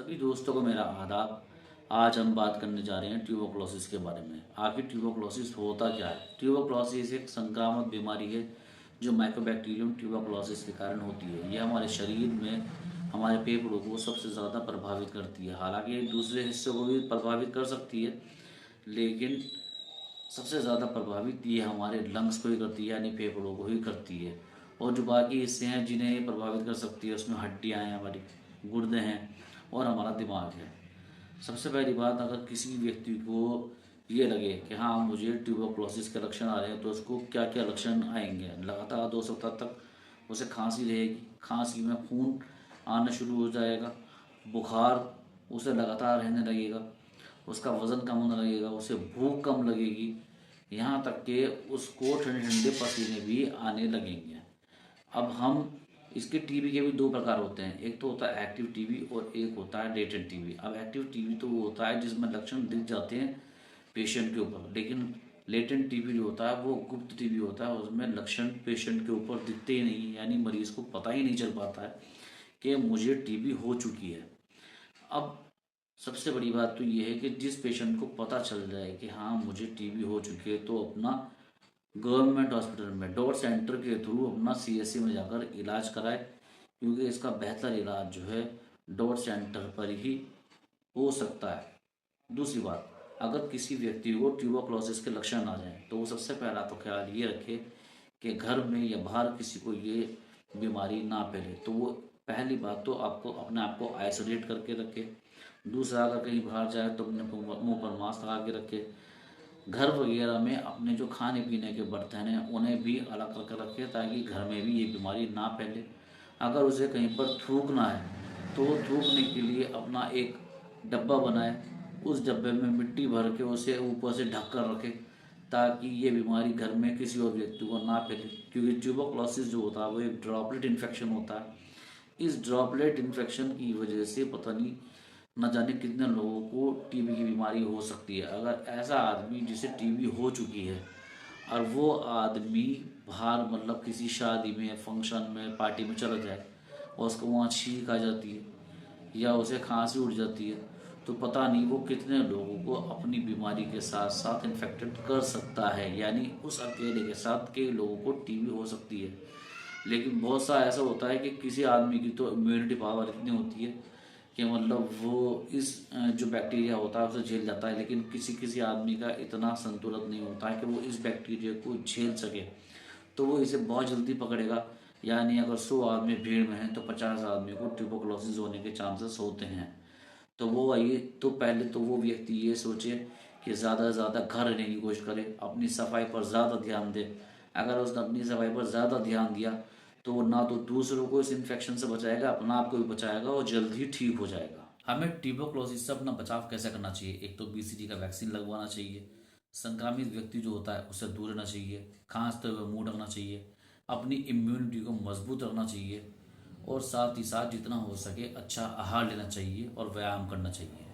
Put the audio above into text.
सभी दोस्तों को मेरा आदाब। आज हम बात करने जा रहे हैं ट्यूबरकुलोसिस के बारे में। आखिर ट्यूबरकुलोसिस होता क्या है? ट्यूबरकुलोसिस एक संक्रामक बीमारी है जो माइकोबैक्टीरियम ट्यूबरकुलोसिस के कारण होती है। यह हमारे शरीर में हमारे फेफड़ों को सबसे ज़्यादा प्रभावित करती है। हालांकि दूसरे हिस्सों को भी प्रभावित कर सकती है, लेकिन सबसे ज़्यादा प्रभावित ये हमारे लंग्स को ही करती है, यानी फेफड़ों को ही करती है। और जो बाकी हिस्से हैं जिन्हें ये प्रभावित कर सकती है, उसमें हड्डियाँ हैं, हमारी गुर्दे हैं और हमारा दिमाग है। सबसे पहली बात, अगर किसी व्यक्ति को ये लगे कि हाँ मुझे ट्यूबरकुलोसिस के लक्षण आ रहे हैं, तो उसको क्या क्या लक्षण आएंगे। लगातार 2 सप्ताह तक उसे खांसी रहेगी, खांसी में खून आना शुरू हो जाएगा, बुखार उसे लगातार रहने लगेगा, उसका वज़न कम होने लगेगा, उसे भूख कम लगेगी, यहाँ तक कि उसको ठंडे ठंडे पसीने भी आने लगेंगे। अब हम इसके टीबी के भी दो प्रकार होते हैं, एक तो होता है एक्टिव टीबी और एक होता है लेटेंट टीबी। अब एक्टिव टीबी तो वो होता है जिसमें लक्षण दिख जाते हैं पेशेंट के ऊपर, लेकिन लेटेंट टीबी जो होता है वो गुप्त टीबी होता है, उसमें लक्षण पेशेंट के ऊपर दिखते ही नहीं, यानी मरीज़ को पता ही नहीं चल पाता है कि मुझे टीबी हो चुकी है। अब सबसे बड़ी बात तो ये है कि जिस पेशेंट को पता चल जाए कि हाँ मुझे टीबी हो चुकी है, तो अपना गवर्नमेंट हॉस्पिटल में डॉट सेंटर के थ्रू अपना सीएससी में जाकर इलाज कराए, क्योंकि इसका बेहतर इलाज जो है डॉट सेंटर पर ही हो सकता है। दूसरी बात, अगर किसी व्यक्ति को ट्यूबरकुलोसिस के लक्षण आ जाएं, तो वो सबसे पहला तो ख्याल ये रखे कि घर में या बाहर किसी को ये बीमारी ना फैले। तो वो पहली बात तो आपको अपने आप को आइसोलेट करके रखे। दूसरा, अगर कहीं बाहर जाए तो अपने मुंह पर मास्क लगा के रखे। घर वगैरह में अपने जो खाने पीने के बर्तन हैं उन्हें भी अलग करके रखें, ताकि घर में भी ये बीमारी ना फैले। अगर उसे कहीं पर थूकना है तो थूकने के लिए अपना एक डब्बा बनाए, उस डब्बे में मिट्टी भर के उसे ऊपर से ढक कर रखे, ताकि ये बीमारी घर में किसी और व्यक्ति को ना फैले। क्योंकि ट्यूबरकुलोसिस जो होता है वो एक ड्रॉपलेट इन्फेक्शन होता है। इस ड्रॉपलेट इन्फेक्शन की वजह से पता नहीं न जाने कितने लोगों को टीबी की बीमारी हो सकती है। अगर ऐसा आदमी जिसे टीबी हो चुकी है और वो आदमी बाहर मतलब किसी शादी में, फंक्शन में, पार्टी में चला जाए और उसको वहाँ छींक आ जाती है या उसे खांसी उठ जाती है, तो पता नहीं वो कितने लोगों को अपनी बीमारी के साथ साथ इन्फेक्टेड कर सकता है। यानी उस अकेले के साथ कई लोगों को टीबी हो सकती है। लेकिन बहुत सा ऐसा होता है कि किसी आदमी की तो इम्यूनिटी पावर इतनी होती है कि मतलब वो इस जो बैक्टीरिया होता है उसे झेल जाता है, लेकिन किसी किसी आदमी का इतना संतुलन नहीं होता है कि वो इस बैक्टीरिया को झेल सके, तो वो इसे बहुत जल्दी पकड़ेगा। यानी अगर 100 आदमी भीड़ में हैं तो 50 आदमी को ट्यूबरकुलोसिस होने के चांसेस होते हैं। तो वो आइए, तो पहले तो वो व्यक्ति ये सोचे कि ज़्यादा से ज़्यादा घर रहने की कोशिश करे, अपनी सफाई पर ज़्यादा ध्यान दे। अगर उसने अपनी सफाई पर ज़्यादा ध्यान दिया तो वो ना तो दूसरों को इस इन्फेक्शन से बचाएगा, अपना आप को भी बचाएगा और जल्द ही ठीक हो जाएगा। हमें ट्यूबरकुलोसिस से अपना बचाव कैसे करना चाहिए? एक तो बीसीजी का वैक्सीन लगवाना चाहिए, संक्रमित व्यक्ति जो होता है उससे दूर रहना चाहिए, खांसते हुए मुंह ढकना चाहिए, अपनी इम्यूनिटी को मजबूत रखना चाहिए और साथ ही साथ जितना हो सके अच्छा आहार लेना चाहिए और व्यायाम करना चाहिए।